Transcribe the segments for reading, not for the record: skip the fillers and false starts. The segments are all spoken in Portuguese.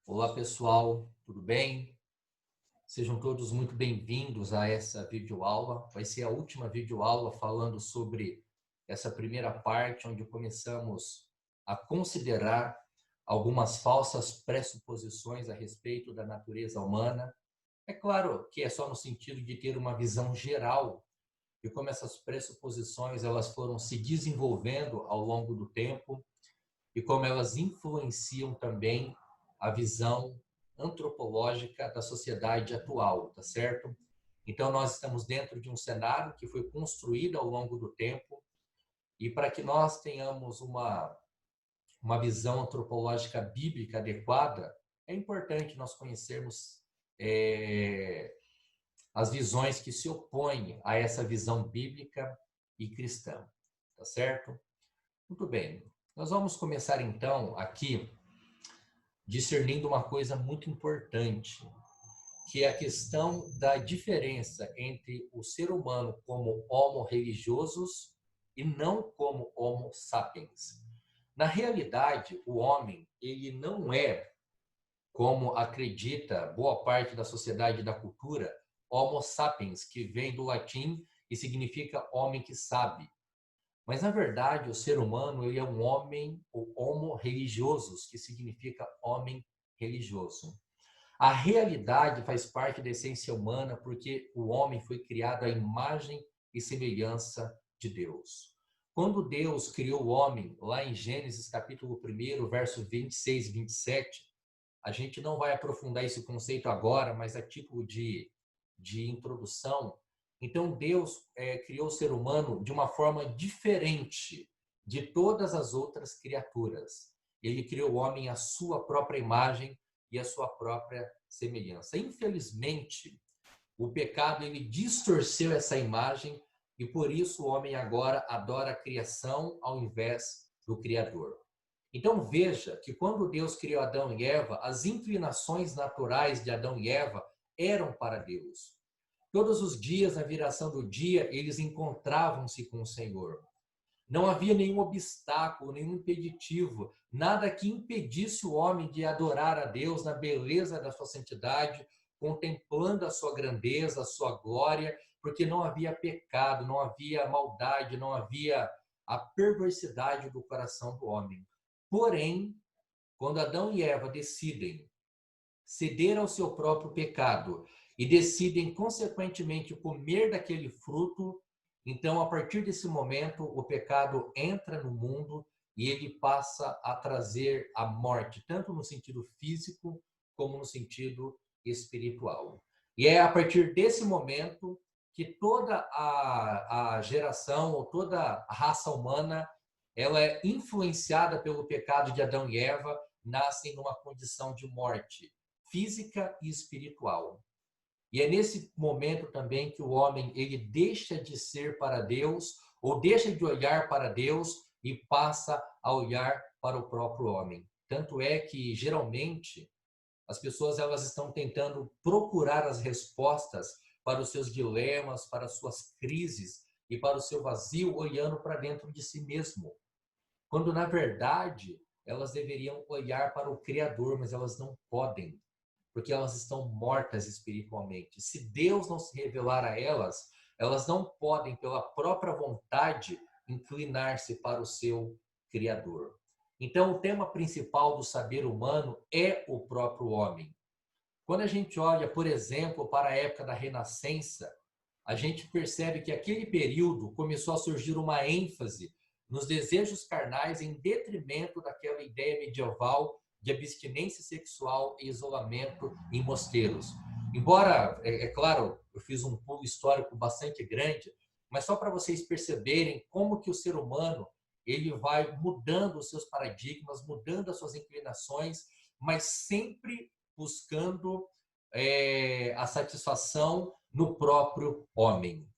Olá pessoal, tudo bem? Sejam todos muito bem-vindos a essa videoaula. Vai ser a última videoaula falando sobre essa primeira parte, onde começamos a considerar algumas falsas pressuposições a respeito da natureza humana. É claro que é só no sentido de ter uma visão geral de como essas pressuposições elas foram se desenvolvendo ao longo do tempo e como elas influenciam também a visão antropológica da sociedade atual, tá certo? Então, nós estamos dentro de um cenário que foi construído ao longo do tempo, e para que nós tenhamos uma visão antropológica bíblica adequada, é importante nós conhecermos as visões que se opõem a essa visão bíblica e cristã, tá certo? Muito bem. Nós vamos começar então aqui discernindo uma coisa muito importante, que é a questão da diferença entre o ser humano como homo religiosos e não como homo sapiens. Na realidade, o homem, ele não é, como acredita boa parte da sociedade e da cultura, homo sapiens, que vem do latim e significa homem que sabe. Mas, na verdade, o ser humano ele é um homem, ou homo religiosos, que significa homem religioso. A realidade faz parte da essência humana porque o homem foi criado à imagem e semelhança de Deus. Quando Deus criou o homem, lá em Gênesis capítulo 1, verso 26 e 27, a gente não vai aprofundar esse conceito agora, mas a título de introdução. Então, Deus criou o ser humano de uma forma diferente de todas as outras criaturas. Ele criou o homem à sua própria imagem e à sua própria semelhança. Infelizmente, o pecado ele distorceu essa imagem e por isso o homem agora adora a criação ao invés do Criador. Então veja que quando Deus criou Adão e Eva, as inclinações naturais de Adão e Eva eram para Deus. Todos os dias, na viração do dia, eles encontravam-se com o Senhor. Não havia nenhum obstáculo, nenhum impeditivo, nada que impedisse o homem de adorar a Deus na beleza da sua santidade, contemplando a sua grandeza, a sua glória, porque não havia pecado, não havia maldade, não havia a perversidade do coração do homem. Porém, quando Adão e Eva decidem ceder ao seu próprio pecado e decidem, consequentemente, comer daquele fruto, então, a partir desse momento, o pecado entra no mundo e ele passa a trazer a morte, tanto no sentido físico como no sentido espiritual. E é a partir desse momento que toda a geração ou toda a raça humana ela é influenciada pelo pecado de Adão e Eva, nascem numa condição de morte física e espiritual. E é nesse momento também que o homem ele deixa de ser para Deus ou deixa de olhar para Deus e passa a olhar para o próprio homem. Tanto é que geralmente as pessoas elas estão tentando procurar as respostas para os seus dilemas, para as suas crises e para o seu vazio olhando para dentro de si mesmo. Quando na verdade elas deveriam olhar para o Criador, mas elas não podem porque elas estão mortas espiritualmente. Se Deus não se revelar a elas, elas não podem, pela própria vontade, inclinar-se para o seu Criador. Então, o tema principal do saber humano é o próprio homem. Quando a gente olha, por exemplo, para a época da Renascença, a gente percebe que aquele período começou a surgir uma ênfase nos desejos carnais em detrimento daquela ideia medieval de abstinência sexual e isolamento em mosteiros. Embora, é claro, eu fiz um pulo histórico bastante grande, mas só para vocês perceberem como que o ser humano ele vai mudando os seus paradigmas, mudando as suas inclinações, mas sempre buscando a satisfação no próprio homem.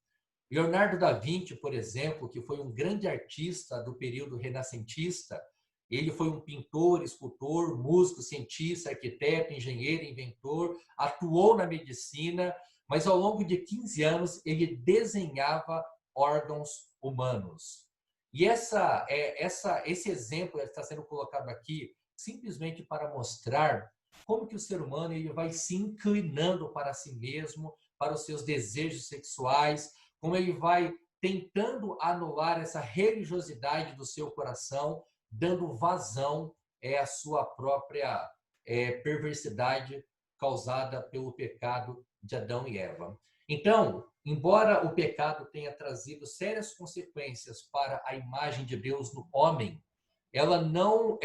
Leonardo da Vinci, por exemplo, que foi um grande artista do período renascentista, ele foi um pintor, escultor, músico, cientista, arquiteto, engenheiro, inventor, atuou na medicina, mas ao longo de 15 anos ele desenhava órgãos humanos. E esse exemplo está sendo colocado aqui simplesmente para mostrar como que o ser humano ele vai se inclinando para si mesmo, para os seus desejos sexuais, como ele vai tentando anular essa religiosidade do seu coração, dando vazão à sua própria perversidade causada pelo pecado de Adão e Eva. Então, embora o pecado tenha trazido sérias consequências para a imagem de Deus no homem, ela não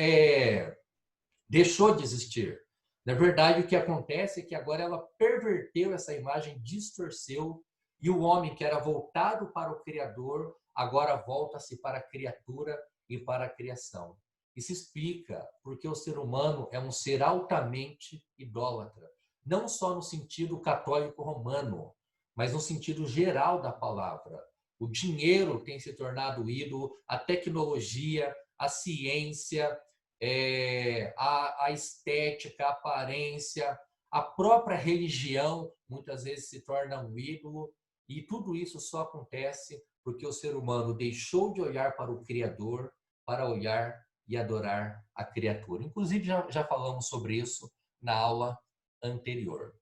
deixou de existir. Na verdade, o que acontece é que agora ela perverteu essa imagem, distorceu, e o homem que era voltado para o Criador, agora volta-se para a criatura e para a criação. Isso explica porque o ser humano é um ser altamente idólatra, não só no sentido católico romano, mas no sentido geral da palavra. O dinheiro tem se tornado ídolo, a tecnologia, a ciência, a estética, a aparência, a própria religião muitas vezes se torna um ídolo, e tudo isso só acontece porque o ser humano deixou de olhar para o Criador para olhar e adorar a criatura. Inclusive, já falamos sobre isso na aula anterior.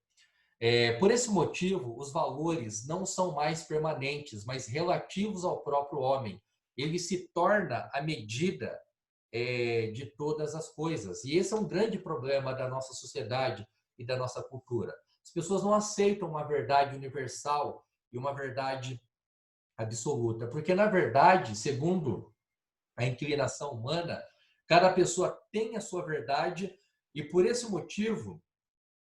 Por esse motivo, os valores não são mais permanentes, mas relativos ao próprio homem. Ele se torna a medida de todas as coisas. E esse é um grande problema da nossa sociedade e da nossa cultura. As pessoas não aceitam uma verdade universal e uma verdade absoluta, porque, na verdade, segundo a inclinação humana, cada pessoa tem a sua verdade e, por esse motivo,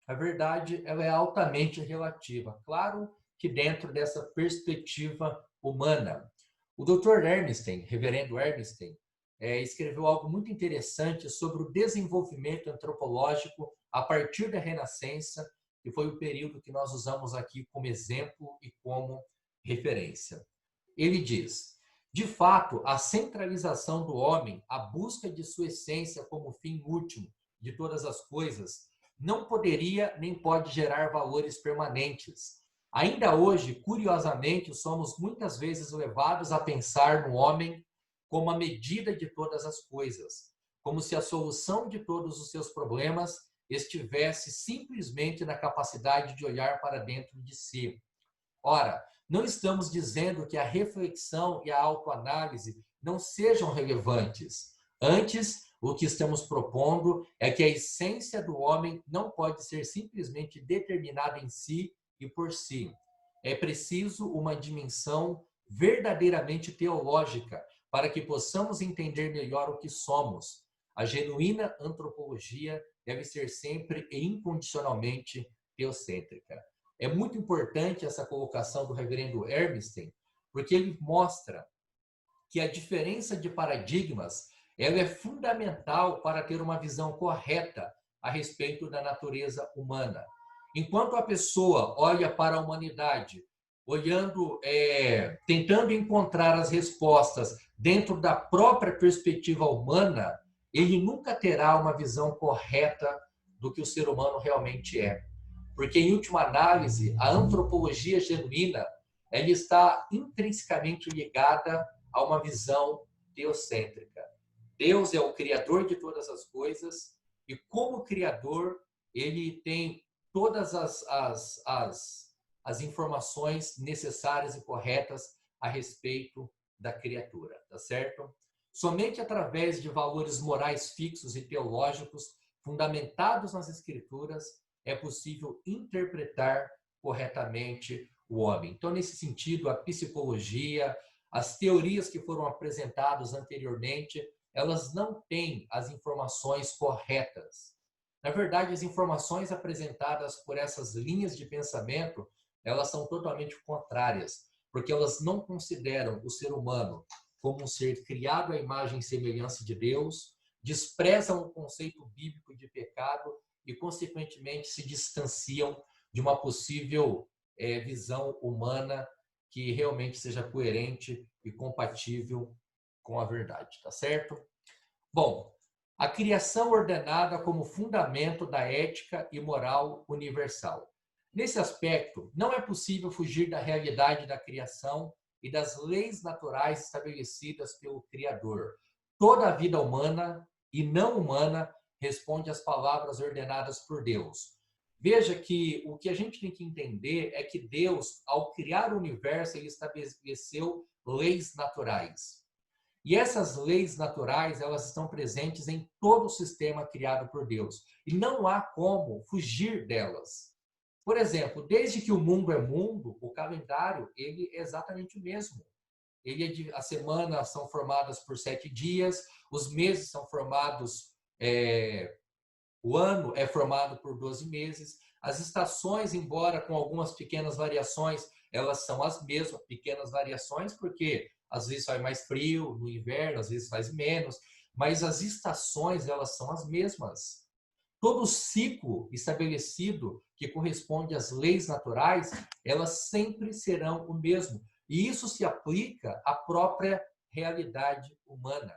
a verdade ela é altamente relativa. Claro que dentro dessa perspectiva humana. O Dr. Ernestine, reverendo Ernestine, escreveu algo muito interessante sobre o desenvolvimento antropológico a partir da Renascença, que foi o período que nós usamos aqui como exemplo e como referência. Ele diz: de fato, a centralização do homem, a busca de sua essência como fim último de todas as coisas, não poderia nem pode gerar valores permanentes. Ainda hoje, curiosamente, somos muitas vezes levados a pensar no homem como a medida de todas as coisas, como se a solução de todos os seus problemas estivesse simplesmente na capacidade de olhar para dentro de si. Ora, não estamos dizendo que a reflexão e a autoanálise não sejam relevantes. Antes, o que estamos propondo é que a essência do homem não pode ser simplesmente determinada em si e por si. É preciso uma dimensão verdadeiramente teológica para que possamos entender melhor o que somos. A genuína antropologia deve ser sempre e incondicionalmente teocêntrica. É muito importante essa colocação do reverendo Ernestine, porque ele mostra que a diferença de paradigmas ela é fundamental para ter uma visão correta a respeito da natureza humana. Enquanto a pessoa olha para a humanidade, olhando, tentando encontrar as respostas dentro da própria perspectiva humana, ele nunca terá uma visão correta do que o ser humano realmente é. Porque, em última análise, a antropologia genuína ela está intrinsecamente ligada a uma visão teocêntrica. Deus é o criador de todas as coisas e, como criador, ele tem todas as informações necessárias e corretas a respeito da criatura, tá certo? Somente através de valores morais fixos e teológicos fundamentados nas Escrituras é possível interpretar corretamente o homem. Então, nesse sentido, a psicologia, as teorias que foram apresentadas anteriormente, elas não têm as informações corretas. Na verdade, as informações apresentadas por essas linhas de pensamento, elas são totalmente contrárias, porque elas não consideram o ser humano como um ser criado à imagem e semelhança de Deus, desprezam o conceito bíblico de pecado e, consequentemente, se distanciam de uma possível visão humana que realmente seja coerente e compatível com a verdade, tá certo? Bom, a criação ordenada como fundamento da ética e moral universal. Nesse aspecto, não é possível fugir da realidade da criação e das leis naturais estabelecidas pelo Criador. Toda a vida humana e não humana responde às palavras ordenadas por Deus. Veja que o que a gente tem que entender é que Deus, ao criar o universo, ele estabeleceu leis naturais. E essas leis naturais, elas estão presentes em todo o sistema criado por Deus. E não há como fugir delas. Por exemplo, desde que o mundo é mundo, o calendário ele é exatamente o mesmo. As semanas são formadas por 7 dias, os meses são formados, o ano é formado por 12 meses, as estações, embora com algumas pequenas variações, elas são as mesmas, pequenas variações, porque às vezes faz mais frio no inverno, às vezes faz menos, mas as estações, elas são as mesmas. Todo ciclo estabelecido que corresponde às leis naturais, elas sempre serão o mesmo. E isso se aplica à própria realidade humana.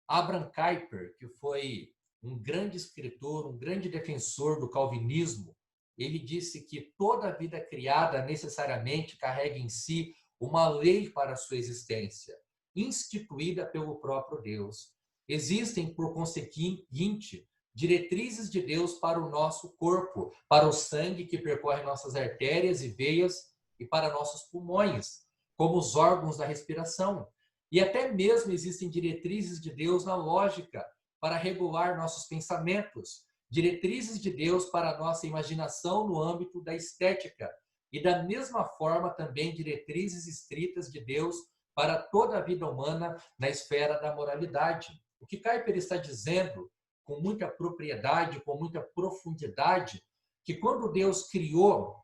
Abraham Kuyper, que foi um grande escritor, um grande defensor do calvinismo, ele disse que toda a vida criada necessariamente carrega em si uma lei para a sua existência, instituída pelo próprio Deus. Existem, por conseguinte, diretrizes de Deus para o nosso corpo, para o sangue que percorre nossas artérias e veias e para nossos pulmões, como os órgãos da respiração. E até mesmo existem diretrizes de Deus na lógica para regular nossos pensamentos, diretrizes de Deus para a nossa imaginação no âmbito da estética, e da mesma forma também diretrizes estritas de Deus para toda a vida humana na esfera da moralidade. O que Kuyper está dizendo, com muita propriedade, com muita profundidade, que quando Deus criou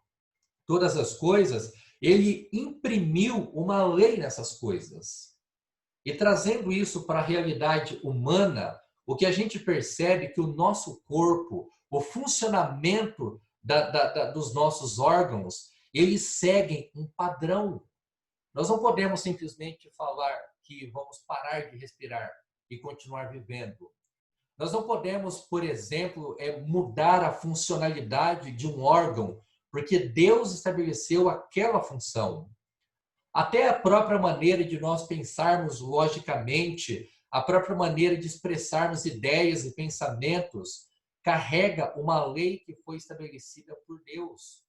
todas as coisas, ele imprimiu uma lei nessas coisas. E trazendo isso para a realidade humana, o que a gente percebe é que o nosso corpo, o funcionamento dos nossos órgãos, eles seguem um padrão. Nós não podemos simplesmente falar que vamos parar de respirar e continuar vivendo. Nós não podemos, por exemplo, mudar a funcionalidade de um órgão, porque Deus estabeleceu aquela função. Até a própria maneira de nós pensarmos logicamente, a própria maneira de expressarmos ideias e pensamentos, carrega uma lei que foi estabelecida por Deus.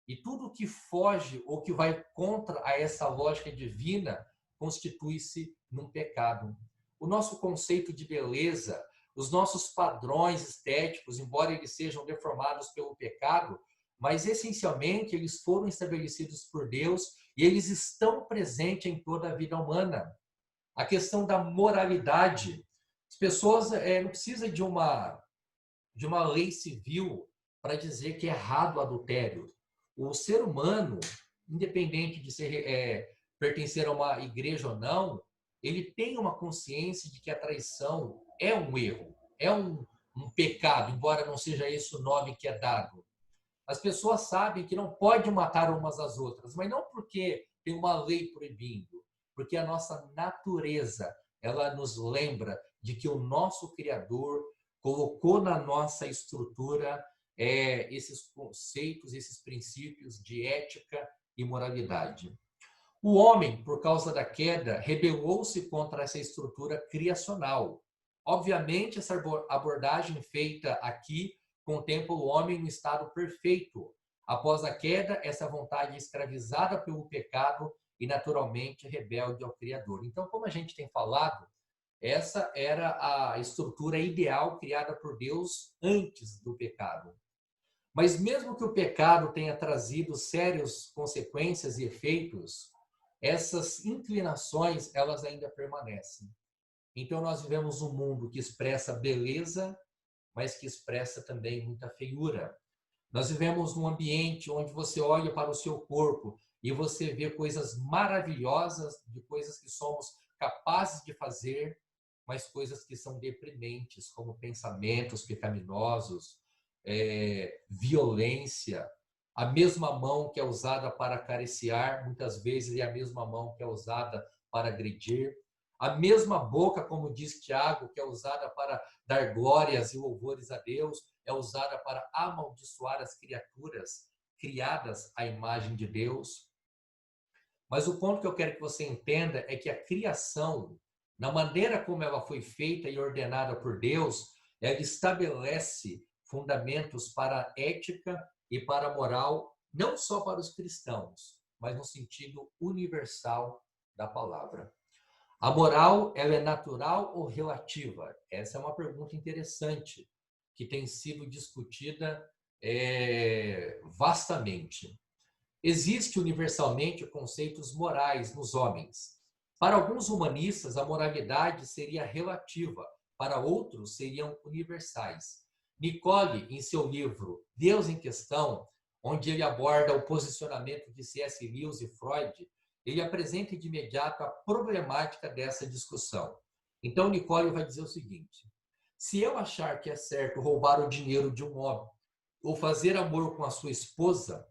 E tudo que foge ou que vai contra essa lógica divina constitui-se num pecado. O nosso conceito de beleza, os nossos padrões estéticos, embora eles sejam deformados pelo pecado, mas essencialmente eles foram estabelecidos por Deus e eles estão presentes em toda a vida humana. A questão da moralidade. As pessoas não precisam de uma lei civil para dizer que é errado o adultério. O ser humano, independente de pertencer a uma igreja ou não, ele tem uma consciência de que a traição é um erro, é um pecado, embora não seja esse o nome que é dado. As pessoas sabem que não pode matar umas às outras, mas não porque tem uma lei proibindo, porque a nossa natureza, ela nos lembra de que o nosso Criador colocou na nossa estrutura esses conceitos, esses princípios de ética e moralidade. O homem, por causa da queda, rebelou-se contra essa estrutura criacional. Obviamente, essa abordagem feita aqui contempla o homem no estado perfeito. Após a queda, essa vontade é escravizada pelo pecado e, naturalmente, rebelde ao Criador. Então, como a gente tem falado, essa era a estrutura ideal criada por Deus antes do pecado. Mas mesmo que o pecado tenha trazido sérias consequências e efeitos, essas inclinações, elas ainda permanecem. Então, nós vivemos um mundo que expressa beleza, mas que expressa também muita feiura. Nós vivemos num ambiente onde você olha para o seu corpo e você vê coisas maravilhosas, de coisas que somos capazes de fazer, mas coisas que são deprimentes, como pensamentos pecaminosos, violência. A mesma mão que é usada para acariciar, muitas vezes é a mesma mão que é usada para agredir. A mesma boca, como diz Tiago, que é usada para dar glórias e louvores a Deus, é usada para amaldiçoar as criaturas criadas à imagem de Deus. Mas o ponto que eu quero que você entenda é que a criação, na maneira como ela foi feita e ordenada por Deus, ela estabelece fundamentos para a ética e para a moral, não só para os cristãos, mas no sentido universal da palavra. A moral, ela é natural ou relativa? Essa é uma pergunta interessante, que tem sido discutida vastamente. Existe universalmente conceitos morais nos homens. Para alguns humanistas, a moralidade seria relativa, para outros seriam universais. Nicole, em seu livro Deus em Questão, onde ele aborda o posicionamento de C.S. Lewis e Freud, ele apresenta de imediato a problemática dessa discussão. Então, Nicole vai dizer o seguinte: se eu achar que é certo roubar o dinheiro de um homem ou fazer amor com a sua esposa,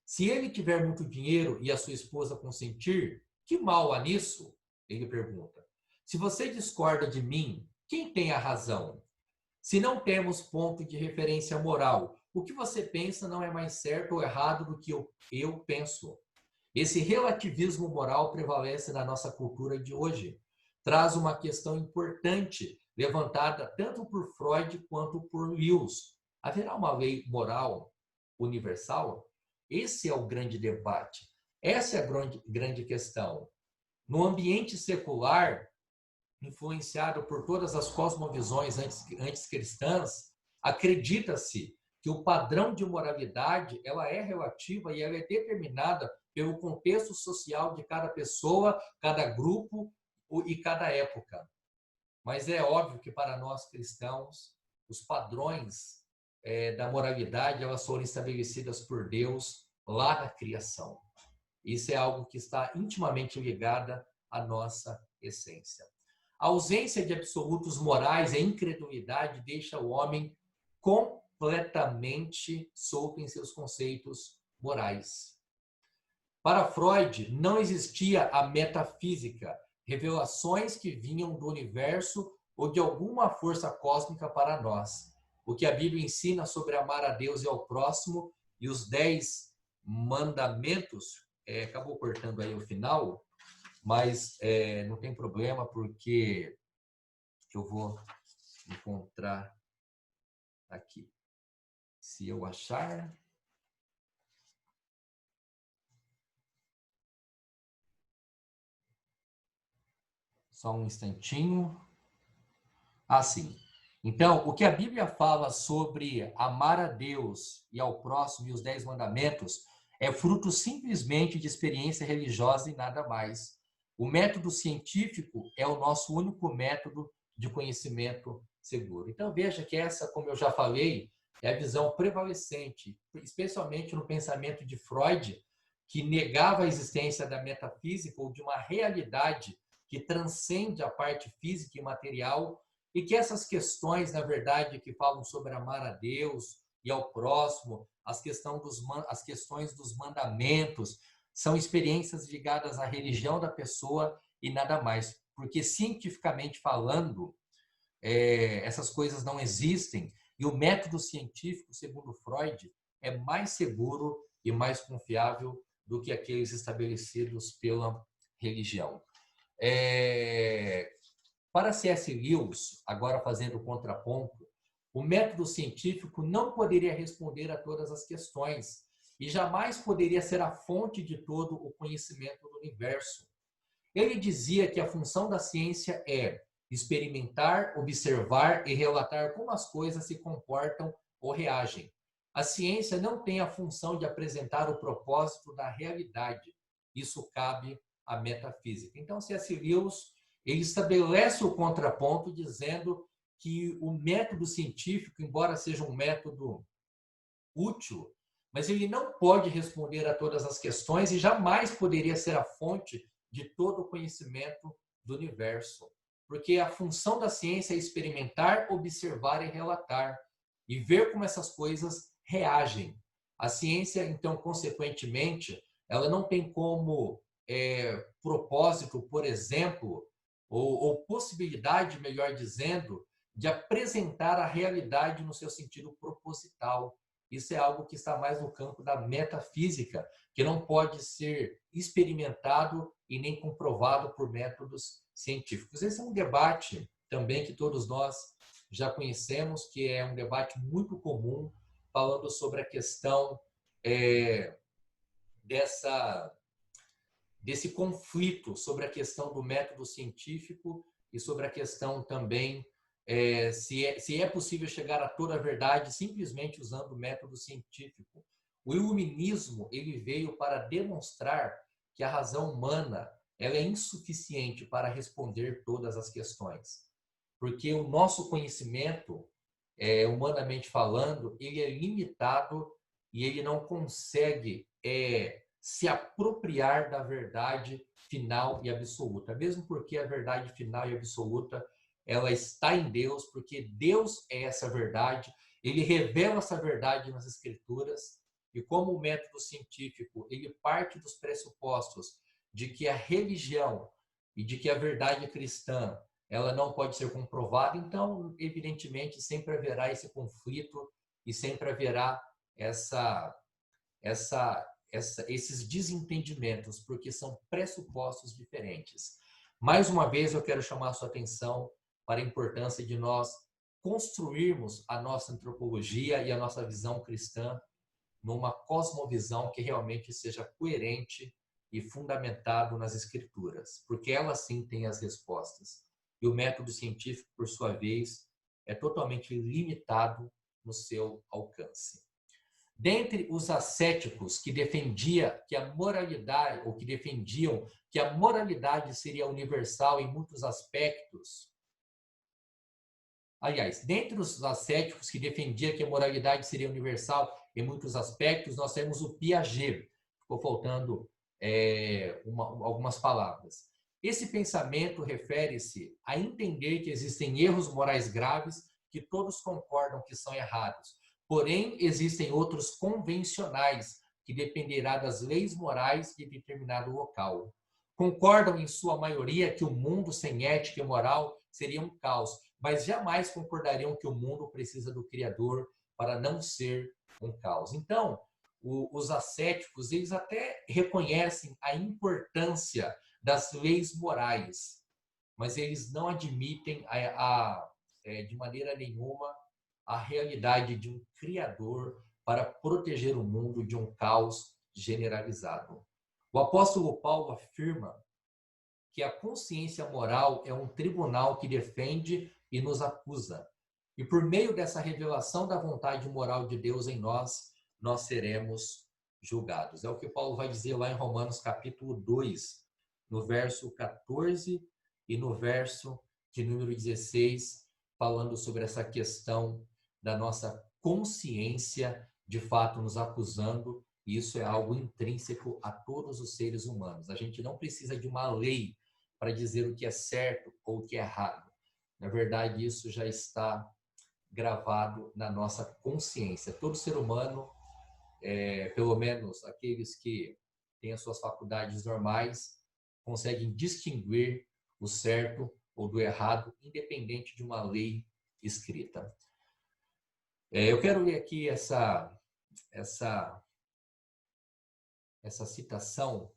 se ele tiver muito dinheiro e a sua esposa consentir, que mal há nisso? Ele pergunta. Se você discorda de mim, quem tem a razão? Se não temos ponto de referência moral, o que você pensa não é mais certo ou errado do que eu penso. Esse relativismo moral prevalece na nossa cultura de hoje. Traz uma questão importante, levantada tanto por Freud quanto por Lewis. Haverá uma lei moral universal? Esse é o grande debate. Essa é a grande questão. No ambiente secular, influenciado por todas as cosmovisões antes cristãs, acredita-se que o padrão de moralidade ela é relativa e ela é determinada pelo contexto social de cada pessoa, cada grupo e cada época. Mas é óbvio que para nós cristãos, os padrões da moralidade elas foram estabelecidas por Deus lá na criação. Isso é algo que está intimamente ligado à nossa essência. A ausência de absolutos morais e a incredulidade deixa o homem completamente solto em seus conceitos morais. Para Freud, não existia a metafísica, revelações que vinham do universo ou de alguma força cósmica para nós. O que a Bíblia ensina sobre amar a Deus e ao próximo e os 10 mandamentos, acabou cortando aí o final, mas não tem problema, porque eu vou encontrar aqui. Se eu achar... Só um instantinho. Sim. Então, o que a Bíblia fala sobre amar a Deus e ao próximo e os 10 mandamentos é fruto simplesmente de experiência religiosa e nada mais. O método científico é o nosso único método de conhecimento seguro. Então, veja que essa, como eu já falei, é a visão prevalecente, especialmente no pensamento de Freud, que negava a existência da metafísica ou de uma realidade que transcende a parte física e material, e que essas questões, na verdade, que falam sobre amar a Deus e ao próximo, as questões dos mandamentos, são experiências ligadas à religião da pessoa e nada mais. Porque, cientificamente falando, essas coisas não existem, e o método científico, segundo Freud, é mais seguro e mais confiável do que aqueles estabelecidos pela religião. Para C.S. Lewis, agora fazendo o contraponto, o método científico não poderia responder a todas as questões e jamais poderia ser a fonte de todo o conhecimento do universo. Ele dizia que a função da ciência é experimentar, observar e relatar como as coisas se comportam ou reagem. A ciência não tem a função de apresentar o propósito da realidade. Isso cabe à metafísica. Então, C.S. Lewis, ele estabelece o contraponto dizendo que o método científico, embora seja um método útil, mas ele não pode responder a todas as questões e jamais poderia ser a fonte de todo o conhecimento do universo. Porque a função da ciência é experimentar, observar e relatar e ver como essas coisas reagem. A ciência, então, consequentemente, ela não tem como propósito, por exemplo, ou possibilidade, melhor dizendo, de apresentar a realidade no seu sentido proposital. Isso é algo que está mais no campo da metafísica, que não pode ser experimentado e nem comprovado por métodos científicos. Esse é um debate também que todos nós já conhecemos, que é um debate muito comum, falando sobre a questão desse conflito, sobre a questão do método científico e sobre a questão também se é possível chegar a toda a verdade simplesmente usando o método científico. O iluminismo ele veio para demonstrar que a razão humana ela é insuficiente para responder todas as questões, porque o nosso conhecimento, humanamente falando, ele é limitado e ele não consegue se apropriar da verdade final e absoluta, mesmo porque a verdade final e absoluta ela está em Deus, porque Deus é essa verdade, ele revela essa verdade nas Escrituras, e como o método científico ele parte dos pressupostos de que a religião e de que a verdade cristã ela não pode ser comprovada, então, evidentemente, sempre haverá esse conflito e sempre haverá esses desentendimentos, porque são pressupostos diferentes. Mais uma vez, eu quero chamar a sua atenção para a importância de nós construirmos a nossa antropologia e a nossa visão cristã numa cosmovisão que realmente seja coerente e fundamentado nas Escrituras, porque ela sim tem as respostas. E o método científico, por sua vez, é totalmente limitado no seu alcance. Dentre os ascéticos que defendiam que a moralidade seria universal em muitos aspectos, aliás, dentre os ascéticos que defendiam que a moralidade seria universal em muitos aspectos, nós temos o Piaget. Ficou faltando algumas palavras. Esse pensamento refere-se a entender que existem erros morais graves que todos concordam que são errados. Porém, existem outros convencionais que dependerá das leis morais de determinado local. Concordam, em sua maioria, que o mundo sem ética e moral seria um caos, mas jamais concordariam que o mundo precisa do Criador para não ser um caos. Então, os ascéticos, eles até reconhecem a importância das leis morais, mas eles não admitem de maneira nenhuma a realidade de um Criador para proteger o mundo de um caos generalizado. O apóstolo Paulo afirma que a consciência moral é um tribunal que defende e nos acusa. E por meio dessa revelação da vontade moral de Deus em nós, nós seremos julgados. É o que Paulo vai dizer lá em Romanos capítulo 2, no verso 14 e no verso de número 16, falando sobre essa questão da nossa consciência de fato nos acusando. E isso é algo intrínseco a todos os seres humanos. A gente não precisa de uma lei para dizer o que é certo ou o que é errado. Na verdade, isso já está gravado na nossa consciência. Todo ser humano, pelo menos aqueles que têm as suas faculdades normais, conseguem distinguir o certo ou do errado, independente de uma lei escrita. Eu quero ler aqui essa citação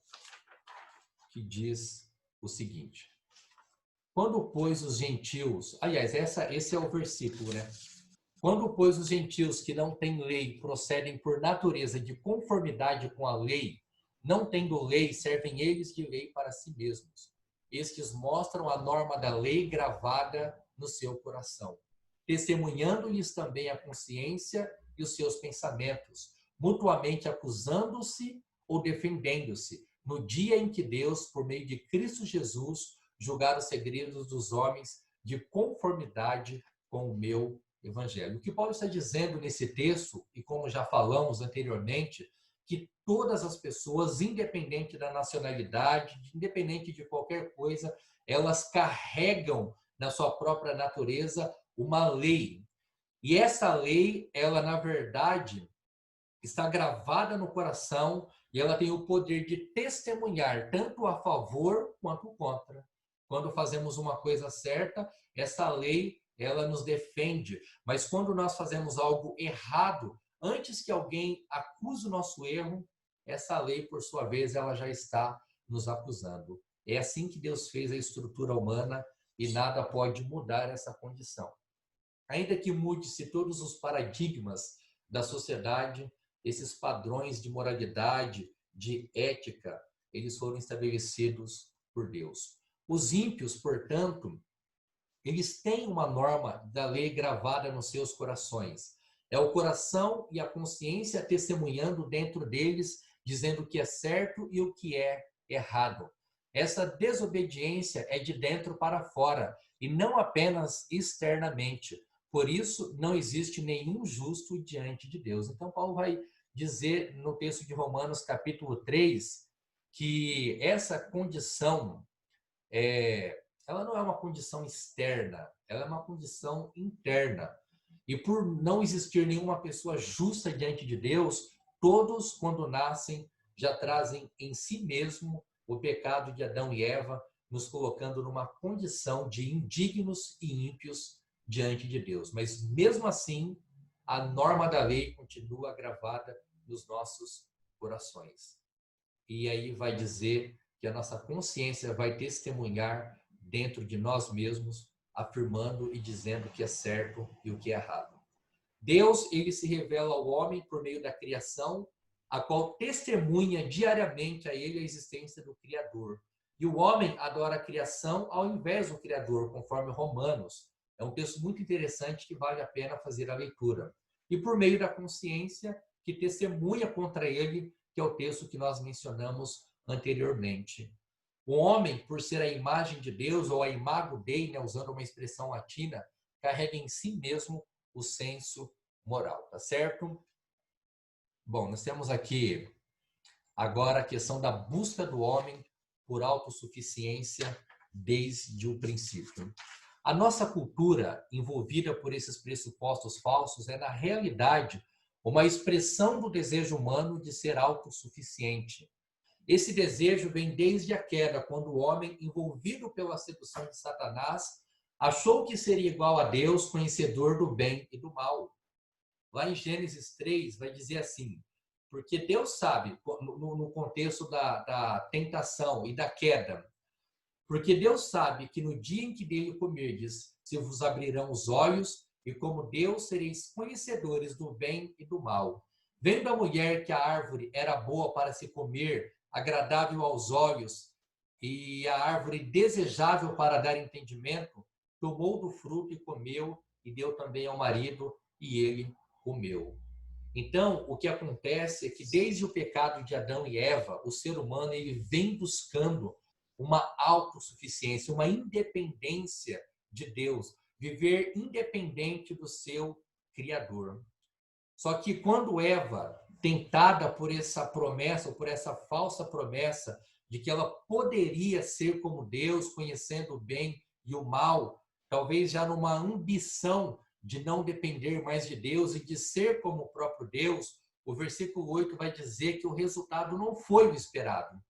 que diz o seguinte: quando, pois, os gentios... Aliás, esse é o versículo, né? Quando, pois, os gentios que não têm lei procedem por natureza de conformidade com a lei, não tendo lei, servem eles de lei para si mesmos. Estes mostram a norma da lei gravada no seu coração, testemunhando-lhes também a consciência e os seus pensamentos, mutuamente acusando-se ou defendendo-se, no dia em que Deus, por meio de Cristo Jesus, julgar os segredos dos homens de conformidade com o meu evangelho. O que Paulo está dizendo nesse texto, e como já falamos anteriormente, que todas as pessoas, independente da nacionalidade, independente de qualquer coisa, elas carregam na sua própria natureza uma lei. E essa lei, ela na verdade está gravada no coração e ela tem o poder de testemunhar tanto a favor quanto contra. Quando fazemos uma coisa certa, essa lei ela nos defende, mas quando nós fazemos algo errado, antes que alguém acuse o nosso erro, essa lei, por sua vez, ela já está nos acusando. É assim que Deus fez a estrutura humana e nada pode mudar essa condição. ainda que mude-se todos os paradigmas da sociedade, esses padrões de moralidade, de ética, eles foram estabelecidos por Deus. Os ímpios, portanto, eles têm uma norma da lei gravada nos seus corações. É o coração e a consciência testemunhando dentro deles, dizendo o que é certo e o que é errado. Essa desobediência é de dentro para fora e não apenas externamente. Por isso, não existe nenhum justo diante de Deus. Então, Paulo vai dizer no texto de Romanos, capítulo 3, que essa condição ela não é uma condição externa, ela é uma condição interna. E por não existir nenhuma pessoa justa diante de Deus, todos, quando nascem, já trazem em si mesmo o pecado de Adão e Eva, nos colocando numa condição de indignos e ímpios diante de Deus. Mas, mesmo assim, a norma da lei continua gravada nos nossos corações. E aí vai dizer que a nossa consciência vai testemunhar dentro de nós mesmos, afirmando e dizendo o que é certo e o que é errado. Deus, ele se revela ao homem por meio da criação, a qual testemunha diariamente a ele a existência do Criador. E o homem adora a criação ao invés do Criador, conforme Romanos. É um texto muito interessante que vale a pena fazer a leitura. E por meio da consciência que testemunha contra ele, que é o texto que nós mencionamos anteriormente. O homem, por ser a imagem de Deus, ou a imago Dei, né, usando uma expressão latina, carrega em si mesmo o senso moral, tá certo? Bom, nós temos aqui agora a questão da busca do homem por autossuficiência desde o princípio. A nossa cultura, envolvida por esses pressupostos falsos, é, na realidade, uma expressão do desejo humano de ser autossuficiente. Esse desejo vem desde a queda, quando o homem, envolvido pela sedução de Satanás, achou que seria igual a Deus, conhecedor do bem e do mal. Lá em Gênesis 3, vai dizer assim, porque Deus sabe, no contexto da tentação e da queda, porque Deus sabe que no dia em que dele comerdes, se vos abrirão os olhos, e como Deus sereis conhecedores do bem e do mal. Vendo a mulher que a árvore era boa para se comer, agradável aos olhos, e a árvore desejável para dar entendimento, tomou do fruto e comeu, e deu também ao marido, e ele comeu. Então, o que acontece é que desde o pecado de Adão e Eva, o ser humano ele vem buscando uma autossuficiência, uma independência de Deus, viver independente do seu Criador. Só que quando Eva, tentada por essa promessa, ou por essa falsa promessa, de que ela poderia ser como Deus, conhecendo o bem e o mal, talvez já numa ambição de não depender mais de Deus e de ser como o próprio Deus, o versículo 8 vai dizer que o resultado não foi o esperado.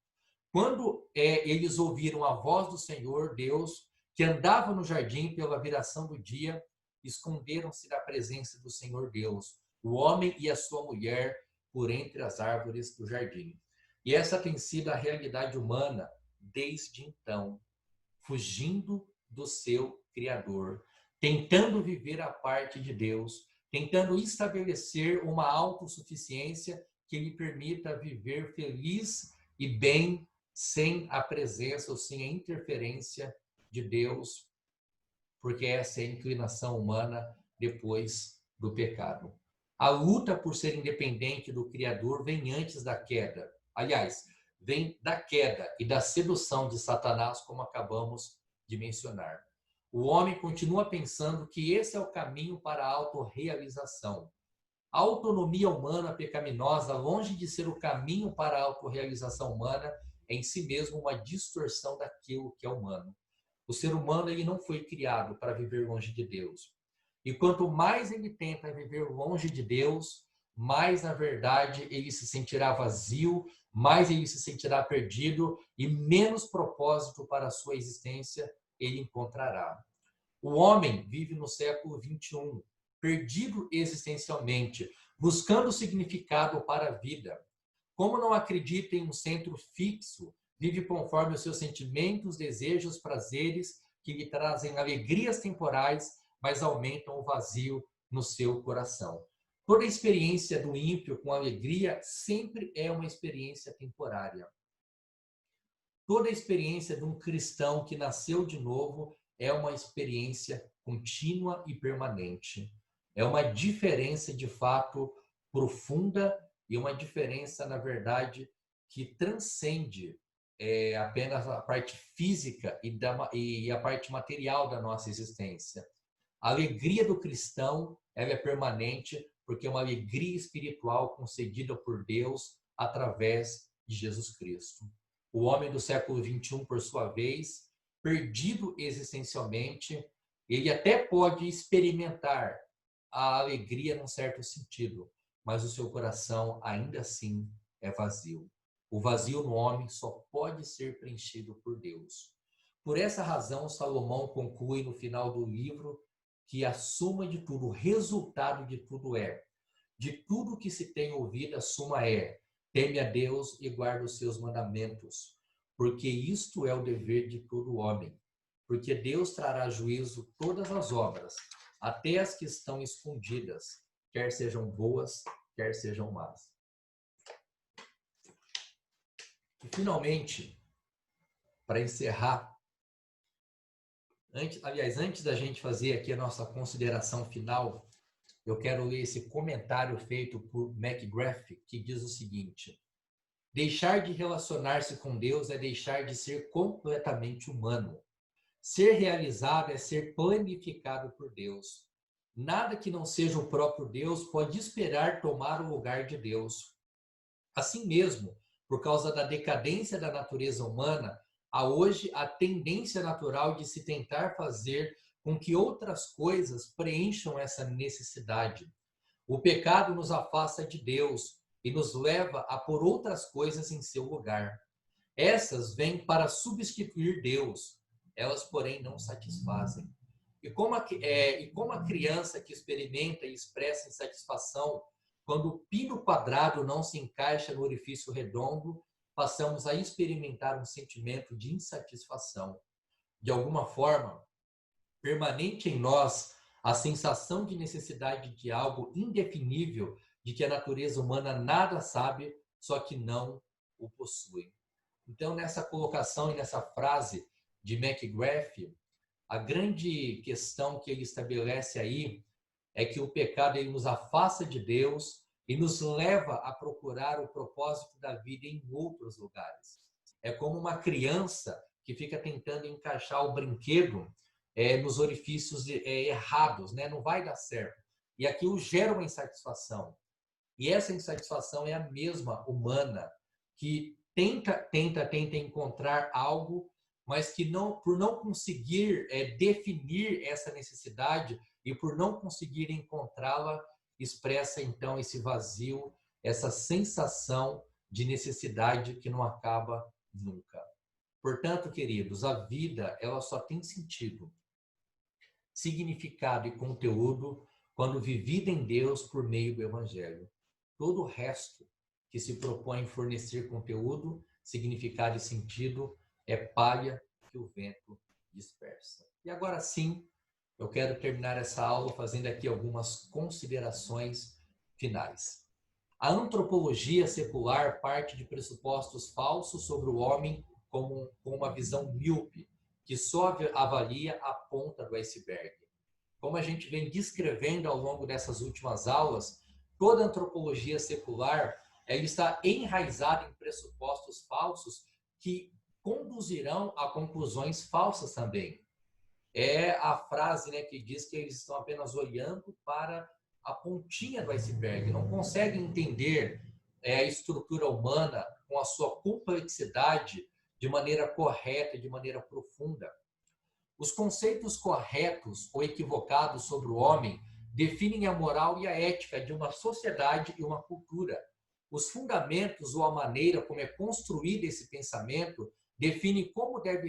Quando eles ouviram a voz do Senhor, Deus, que andava no jardim pela viração do dia, esconderam-se da presença do Senhor Deus, o homem e a sua mulher, por entre as árvores do jardim. E essa tem sido a realidade humana desde então, fugindo do seu Criador, tentando viver a parte de Deus, tentando estabelecer uma autossuficiência que lhe permita viver feliz e bem, sem a presença ou sem a interferência de Deus, porque essa é a inclinação humana depois do pecado. A luta por ser independente do Criador vem antes da queda. Aliás, vem da queda e da sedução de Satanás, como acabamos de mencionar. O homem continua pensando que esse é o caminho para a autorrealização. A autonomia humana pecaminosa, longe de ser o caminho para a autorrealização humana, é em si mesmo uma distorção daquilo que é humano. O ser humano ele não foi criado para viver longe de Deus. E quanto mais ele tenta viver longe de Deus, mais, na verdade, ele se sentirá vazio, mais ele se sentirá perdido e menos propósito para a sua existência ele encontrará. O homem vive no século 21, perdido existencialmente, buscando significado para a vida. Como não acredita em um centro fixo, vive conforme os seus sentimentos, desejos, prazeres, que lhe trazem alegrias temporais, mas aumentam o vazio no seu coração. Toda experiência do ímpio com alegria sempre é uma experiência temporária. Toda experiência de um cristão que nasceu de novo é uma experiência contínua e permanente. É uma diferença, de fato, profunda e uma diferença, na verdade, que transcende apenas a parte física e a parte material da nossa existência. A alegria do cristão ela é permanente porque é uma alegria espiritual concedida por Deus através de Jesus Cristo. O homem do século XXI, por sua vez, perdido existencialmente, ele até pode experimentar a alegria num certo sentido, mas o seu coração ainda assim é vazio. O vazio no homem só pode ser preenchido por Deus. Por essa razão, Salomão conclui no final do livro que a suma de tudo, o resultado de tudo de tudo que se tem ouvido, a suma teme a Deus e guarda os seus mandamentos, porque isto é o dever de todo homem. Porque Deus trará juízo todas as obras, até as que estão escondidas, quer sejam boas, quer sejam más. E, finalmente, para encerrar, antes da gente fazer aqui a nossa consideração final, eu quero ler esse comentário feito por McGrath, que diz o seguinte: deixar de relacionar-se com Deus é deixar de ser completamente humano. Ser realizado é ser planificado por Deus. Nada que não seja o próprio Deus pode esperar tomar o lugar de Deus. Assim mesmo, por causa da decadência da natureza humana, há hoje a tendência natural de se tentar fazer com que outras coisas preencham essa necessidade. O pecado nos afasta de Deus e nos leva a pôr outras coisas em seu lugar. Essas vêm para substituir Deus, elas, porém, não satisfazem. E como a criança que experimenta e expressa insatisfação quando o pino quadrado não se encaixa no orifício redondo, passamos a experimentar um sentimento de insatisfação. De alguma forma, permanente em nós a sensação de necessidade de algo indefinível, de que a natureza humana nada sabe, só que não o possui. Então, nessa colocação e nessa frase de McGrath, a grande questão que ele estabelece aí é que o pecado ele nos afasta de Deus e nos leva a procurar o propósito da vida em outros lugares. É como uma criança que fica tentando encaixar o brinquedo nos orifícios errados, né? Não vai dar certo. E aquilo gera uma insatisfação. E essa insatisfação é a mesma humana, que tenta encontrar algo, mas que por não conseguir definir essa necessidade e por não conseguir encontrá-la, expressa então esse vazio, essa sensação de necessidade que não acaba nunca. Portanto, queridos, a vida ela só tem sentido, significado e conteúdo quando vivida em Deus por meio do Evangelho. Todo o resto que se propõe fornecer conteúdo, significado e sentido é palha que o vento dispersa. E agora sim, eu quero terminar essa aula fazendo aqui algumas considerações finais. A antropologia secular parte de pressupostos falsos sobre o homem com uma visão míope, que só avalia a ponta do iceberg. Como a gente vem descrevendo ao longo dessas últimas aulas, toda antropologia secular ela está enraizada em pressupostos falsos que conduzirão a conclusões falsas também. É a frase, né, que diz que eles estão apenas olhando para a pontinha do iceberg, não conseguem entender a estrutura humana com a sua complexidade de maneira correta, de maneira profunda. Os conceitos corretos ou equivocados sobre o homem definem a moral e a ética de uma sociedade e uma cultura. Os fundamentos ou a maneira como é construído esse pensamento define como deve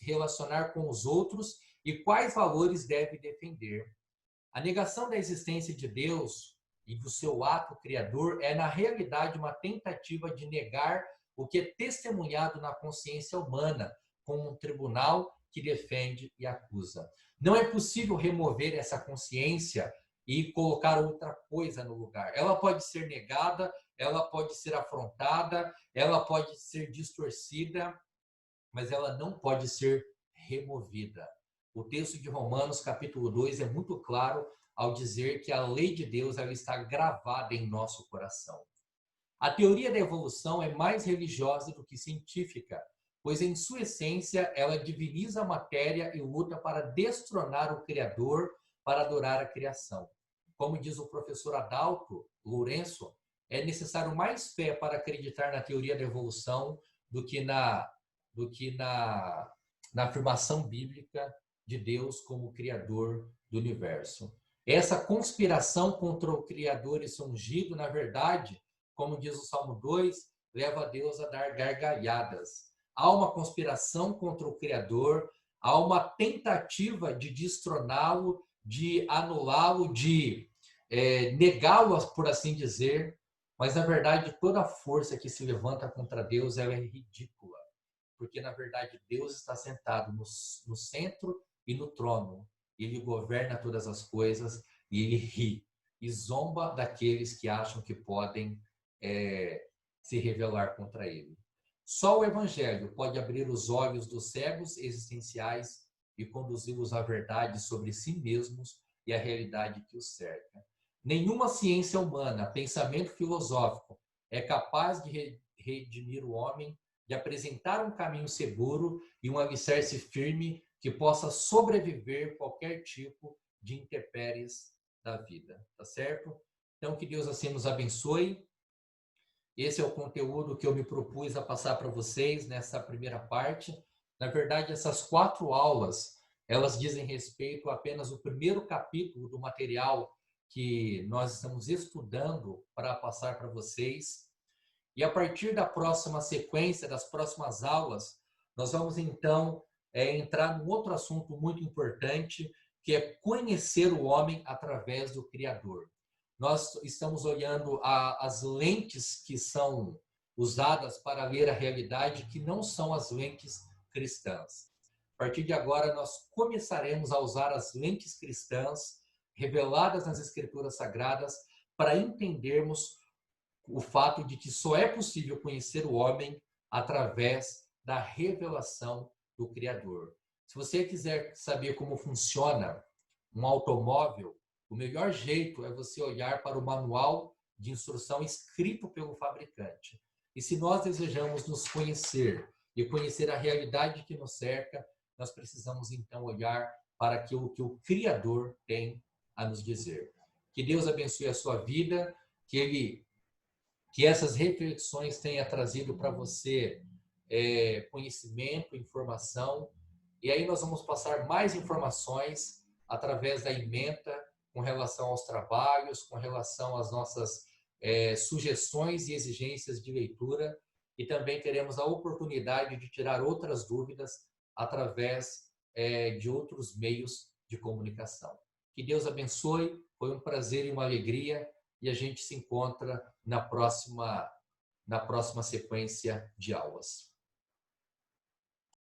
relacionar com os outros e quais valores deve defender. A negação da existência de Deus e do seu ato criador é, na realidade, uma tentativa de negar o que é testemunhado na consciência humana, como um tribunal que defende e acusa. Não é possível remover essa consciência e colocar outra coisa no lugar. Ela pode ser negada, ela pode ser afrontada, ela pode ser distorcida, mas ela não pode ser removida. O texto de Romanos, capítulo 2, é muito claro ao dizer que a lei de Deus ela está gravada em nosso coração. A teoria da evolução é mais religiosa do que científica, pois em sua essência ela diviniza a matéria e luta para destronar o Criador para adorar a criação. Como diz o professor Adalto Lourenço, é necessário mais fé para acreditar na teoria da evolução do que na afirmação bíblica de Deus como Criador do universo. Essa conspiração contra o Criador e seu ungido, na verdade, como diz o Salmo 2, leva a Deus a dar gargalhadas. Há uma conspiração contra o Criador, há uma tentativa de destroná-lo, de anulá-lo, de negá-lo, por assim dizer, mas, na verdade, toda força que se levanta contra Deus ela é ridícula, porque, na verdade, Deus está sentado no centro e no trono. Ele governa todas as coisas e ele ri e zomba daqueles que acham que podem se rebelar contra ele. Só o Evangelho pode abrir os olhos dos cegos existenciais e conduzi-los à verdade sobre si mesmos e a realidade que os cerca. Nenhuma ciência humana, pensamento filosófico, é capaz de redimir o homem, de apresentar um caminho seguro e um alicerce firme que possa sobreviver qualquer tipo de intempéries da vida, tá certo? Então, que Deus assim nos abençoe. Esse é o conteúdo que eu me propus a passar para vocês nessa primeira parte. Na verdade, essas 4 aulas, elas dizem respeito a apenas o primeiro capítulo do material que nós estamos estudando para passar para vocês. E a partir da próxima sequência, das próximas aulas, nós vamos então entrar num outro assunto muito importante, que é conhecer o homem através do Criador. Nós estamos olhando as lentes que são usadas para ler a realidade, que não são as lentes cristãs. A partir de agora, nós começaremos a usar as lentes cristãs reveladas nas Escrituras Sagradas para entendermos o fato de que só é possível conhecer o homem através da revelação do Criador. Se você quiser saber como funciona um automóvel, o melhor jeito é você olhar para o manual de instrução escrito pelo fabricante. E se nós desejamos nos conhecer e conhecer a realidade que nos cerca, nós precisamos então olhar para aquilo que o Criador tem a nos dizer. Que Deus abençoe a sua vida, que essas reflexões tenham trazido para você conhecimento, informação, e aí nós vamos passar mais informações através da ementa com relação aos trabalhos, com relação às nossas sugestões e exigências de leitura, e também teremos a oportunidade de tirar outras dúvidas através de outros meios de comunicação. Que Deus abençoe, foi um prazer e uma alegria, e a gente se encontra na próxima sequência de aulas.